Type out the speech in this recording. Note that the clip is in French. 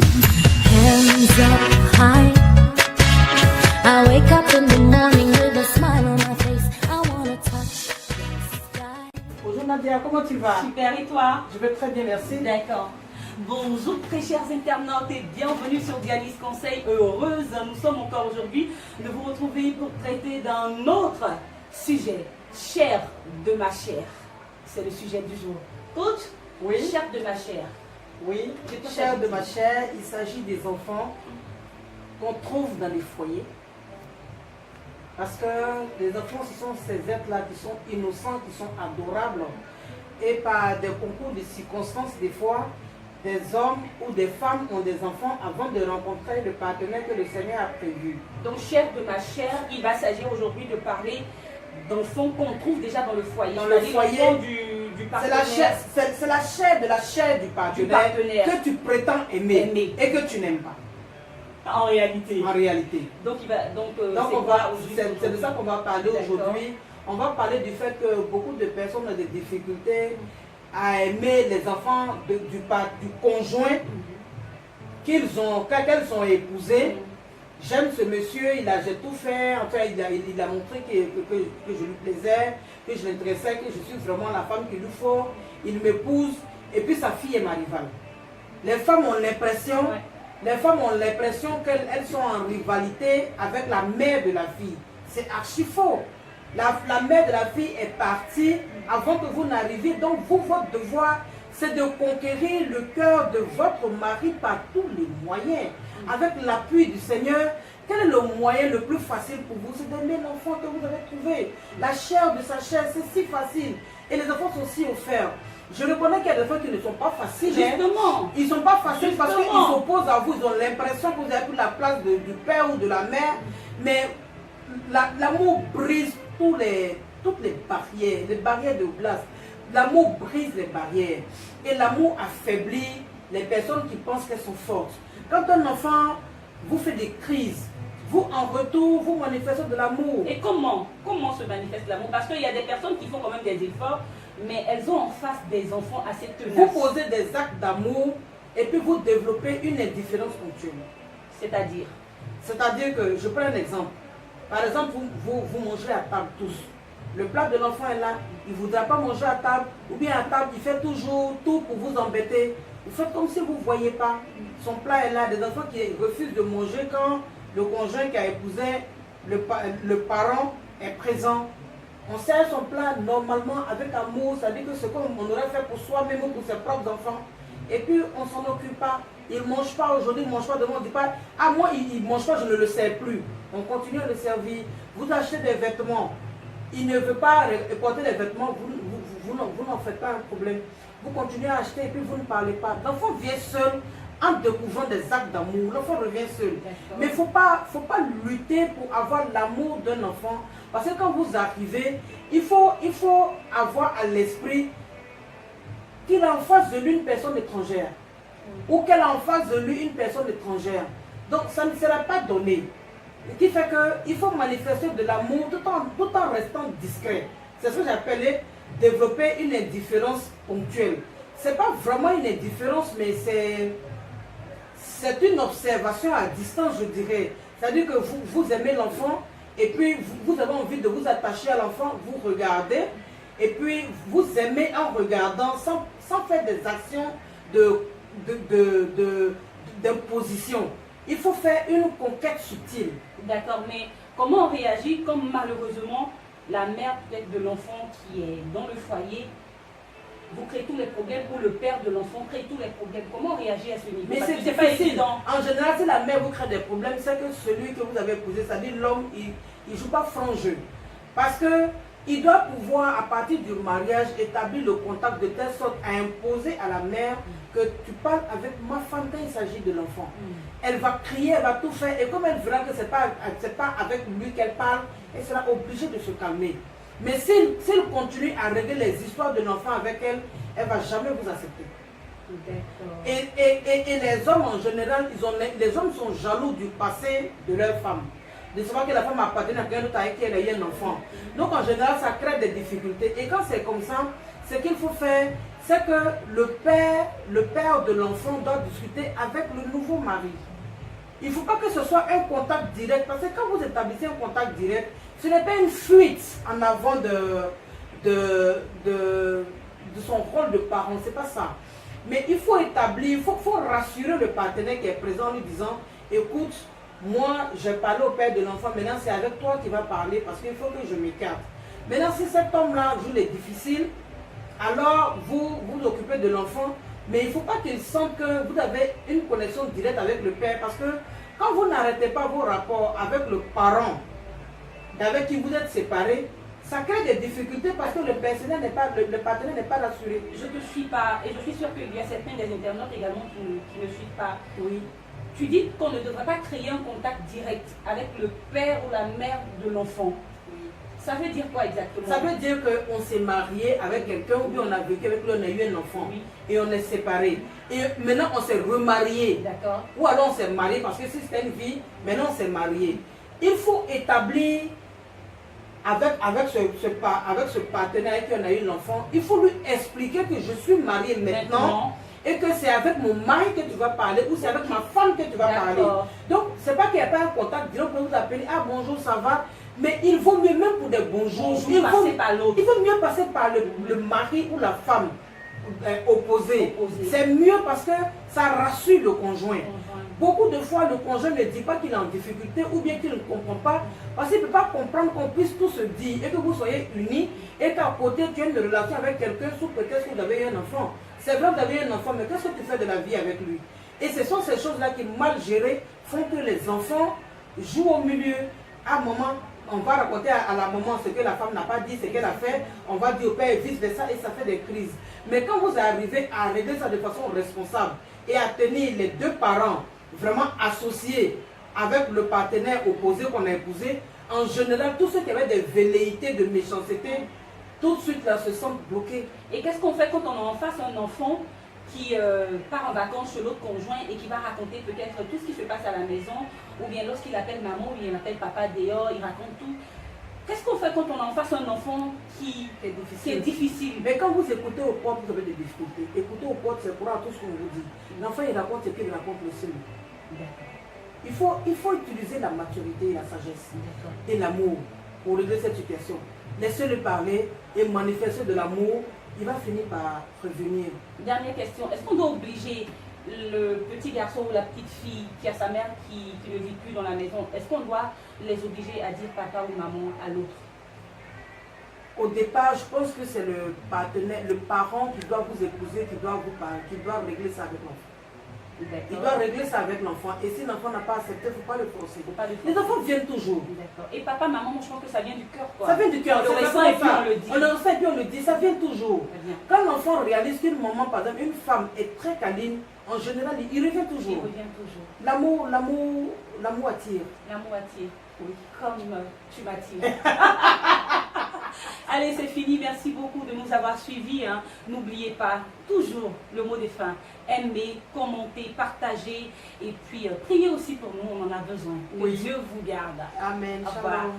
Hands up high. I wake up in the morning with a smile on my face. I wanna touch the sky. Bonjour Nadia, comment tu vas? Super, et toi? Je vais très bien, merci. D'accord. Bonjour très chers internautes et bienvenue sur Dialyse Conseil. Heureuse, nous sommes encore aujourd'hui de vous retrouver pour traiter d'un autre sujet, chair de ma chair. C'est le sujet du jour. Coach, Oui. chair de ma chair. Oui, De quoi chair de s'agit-il? ma chair, il s'agit des enfants qu'on trouve dans les foyers. Parce que les enfants, ce sont ces êtres-là qui sont innocents, qui sont adorables. Et par des concours de circonstances, des fois, des hommes ou des femmes ont des enfants avant de rencontrer le partenaire que le Seigneur a prévu. Donc chair de ma chair, il va s'agir aujourd'hui de parler d'enfants qu'on trouve déjà dans le foyer. Dans le C'est-à-dire foyer, l'enfant du C'est partenaire. la chair de la chair du partenaire, que tu prétends aimer et que tu n'aimes pas, En réalité. en réalité. Donc, il va, donc C'est de ça qu'on va parler D'accord. aujourd'hui. On va parler du fait que beaucoup de personnes ont des difficultés à aimer les enfants du conjoint qu'elles ont épousé. J'aime ce monsieur, j'ai tout fait, enfin il a montré que je lui plaisais, que je l'intéressais, que je suis vraiment la femme qu'il lui faut. Il m'épouse et puis sa fille est ma rivale. Les femmes ont l'impression, qu'elles sont en rivalité avec la mère de la fille. C'est archi faux. La mère de la fille est partie avant que vous n'arriviez. Donc votre devoir, c'est de conquérir le cœur de votre mari par tous les moyens. Avec l'appui du Seigneur, quel est le moyen le plus facile pour vous? C'est d'aimer l'enfant que vous avez trouvé. La chair de sa chair, c'est si facile. Et les enfants sont si offerts. Je reconnais qu'il y a des fois qui ne sont pas faciles. Justement. Ils ne sont pas faciles parce qu'ils Justement. s'opposent à vous. Ils ont l'impression que vous avez pris la place du père ou de la mère. Mais l'amour brise toutes les barrières de glace. L'amour brise les barrières. Et l'amour affaiblit les personnes qui pensent qu'elles sont fortes. Quand un enfant vous fait des crises, vous en retour, vous manifestez de l'amour. Et comment se manifeste l'amour? Parce qu'il y a des personnes qui font quand même des efforts, mais elles ont en face des enfants assez tenaces. Vous posez des actes d'amour et puis vous développez une indifférence ponctuelle. C'est-à-dire que, je prends un exemple. Par exemple, vous mangez à table tous. Le plat de l'enfant est là, il ne voudra pas manger à table, ou bien à table, il fait toujours tout pour vous embêter. Vous faites comme si vous ne voyez pas. Son plat est là, des enfants qui refusent de manger quand le conjoint qui a épousé, le parent est présent. On sert son plat normalement avec amour, c'est-à-dire que ce qu'on aurait fait pour soi-même ou pour ses propres enfants. Et puis on ne s'en occupe pas. Il ne mange pas aujourd'hui, il ne mange pas demain, on ne dit pas, ah moi il ne mange pas, je ne le sers plus. On continue à le servir. Vous achetez des vêtements, il ne veut pas porter les vêtements, vous n'en faites pas un problème. Vous continuez à acheter et puis vous ne parlez pas. L'enfant vient seul en découvrant des actes d'amour. L'enfant revient seul. Mais il ne faut pas lutter pour avoir l'amour d'un enfant. Parce que quand vous arrivez, il faut avoir à l'esprit qu'il a en face de lui une personne étrangère. Ou qu'elle a en face de lui une personne étrangère. Donc ça ne sera pas donné. Ce qui fait qu'il faut manifester de l'amour tout en restant discret. C'est ce que j'appelais développer une indifférence ponctuelle. Ce n'est pas vraiment une indifférence, mais c'est une observation à distance, je dirais. C'est-à-dire que vous aimez l'enfant et puis vous avez envie de vous attacher à l'enfant, vous regardez et puis vous aimez en regardant sans faire des actions d'imposition. Il faut faire une conquête subtile. D'accord, mais comment on réagit comme malheureusement la mère peut-être de l'enfant qui est dans le foyer, vous créez tous les problèmes, ou le père de l'enfant crée tous les problèmes? Comment on réagit à ce niveau? Mais c'est pas difficile. évident. En général, si la mère vous crée des problèmes, c'est que celui que vous avez épousé, c'est-à-dire l'homme, il ne joue pas franc jeu. Parce qu'il doit pouvoir, à partir du mariage, établir le contact de telle sorte à imposer à la mère que tu parles avec ma femme quand il s'agit de l'enfant. Elle va crier, elle va tout faire. Et comme elle verra que ce n'est pas avec lui qu'elle parle, elle sera obligée de se calmer. Mais s'il continue à régler les histoires de l'enfant avec elle, elle ne va jamais vous accepter. Et les hommes en général, les hommes sont jaloux du passé de leur femme. De savoir que la femme appartient à quelqu'un d'autre avec qui elle a eu un enfant. Donc en général, ça crée des difficultés. Et quand c'est comme ça, ce qu'il faut faire, c'est que le père de l'enfant doit discuter avec le nouveau mari. Il ne faut pas que ce soit un contact direct, parce que quand vous établissez un contact direct, ce n'est pas une fuite en avant de son rôle de parent, c'est pas ça. Mais il faut établir, il faut rassurer le partenaire qui est présent en lui disant, écoute, moi j'ai parlé au père de l'enfant, maintenant c'est avec toi qui va parler parce qu'il faut que je m'écarte. Maintenant si cet homme-là joue les difficiles, alors vous vous occupez de l'enfant, mais il ne faut pas qu'il sente que vous avez une connexion directe avec le père, parce que quand vous n'arrêtez pas vos rapports avec le parent avec qui vous êtes séparés, ça crée des difficultés parce que le partenaire n'est pas rassuré. Je ne te suis pas, et je suis sûre qu'il y a certains des internautes également qui ne suivent pas. Oui. Tu dis qu'on ne devrait pas créer un contact direct avec le père ou la mère de l'enfant. Ça veut dire quoi exactement? Ça veut dire qu'on s'est marié avec quelqu'un, ou bien on a vécu avec lui, on a eu un enfant, oui, et on est séparés. Et maintenant on s'est remarié. D'accord. Ou alors on s'est marié parce que si c'était une vie, maintenant on s'est marié. Il faut établir avec ce partenaire avec qui on a eu l'enfant, il faut lui expliquer que je suis marié maintenant. Et que c'est avec mon mari que tu vas parler ou c'est avec ma femme que tu vas parler. Donc, c'est pas qu'il n'y a pas un contact direct pour vous appeler, ah bonjour, ça va. Mais il vaut mieux, même pour des bonjours, il vaut mieux passer par le mari ou la femme opposée. C'est mieux parce que ça rassure le conjoint. Beaucoup de fois, le conjoint ne dit pas qu'il est en difficulté ou bien qu'il ne comprend pas, parce qu'il ne peut pas comprendre qu'on puisse tout se dire et que vous soyez unis et qu'à côté tu aies une relation avec quelqu'un sous prétexte que vous avez eu un enfant. C'est vrai que vous avez un enfant, mais qu'est-ce que tu fais de la vie avec lui? Et ce sont ces choses-là qui, mal gérées, font que les enfants jouent au milieu. À un moment, on va raconter à la maman ce que la femme n'a pas dit, ce qu'elle a fait. On va dire au père et vice-versa et ça fait des crises. Mais quand vous arrivez à régler ça de façon responsable et à tenir les deux parents vraiment associés avec le partenaire opposé qu'on a épousé, en général, tous ceux qui avaient des velléités de méchanceté, tout de suite là se sentent bloqués. Et qu'est-ce qu'on fait quand on a en face un enfant qui part en vacances chez l'autre conjoint et qui va raconter peut-être tout ce qui se passe à la maison, ou bien lorsqu'il appelle maman, ou il appelle papa dehors, il raconte tout. Qu'est-ce qu'on fait quand on a en face un enfant qui est difficile? Mais quand vous écoutez aux portes, vous avez des difficultés. Écoutez aux portes, c'est pour tout ce qu'on vous dit. L'enfant il raconte ce qu'il raconte le seul. Il faut utiliser la maturité et la sagesse et l'amour pour régler cette situation. Laissez-le parler et manifester de l'amour, il va finir par revenir. Dernière question, est-ce qu'on doit obliger le petit garçon ou la petite fille qui a sa mère qui ne vit plus dans la maison, est-ce qu'on doit les obliger à dire papa ou maman à l'autre? Au départ, je pense que c'est le partenaire, le parent qui doit vous épouser, qui doit vous parler, qui doit régler ça avec l'enfant. Il doit régler ça avec l'enfant. Et si l'enfant n'a pas accepté, il ne faut pas le forcer. Les enfants viennent toujours. Et papa, maman, je pense que ça vient du cœur. Ça vient du cœur. On le ressent et puis on le dit. On le ressent et puis on le dit. Ça vient toujours. Quand l'enfant réalise qu'une maman, par exemple, une femme est très câline, en général, il revient toujours. Il revient toujours. L'amour attire. L'amour attire. Oui. Comme tu m'attires. Allez, c'est fini. Merci beaucoup de nous avoir suivis. Hein. N'oubliez pas, toujours le mot de fin. Aimez, commentez, partagez. Et puis, priez aussi pour nous. On en a besoin. Que Dieu vous garde. Amen. Au revoir. Shalom.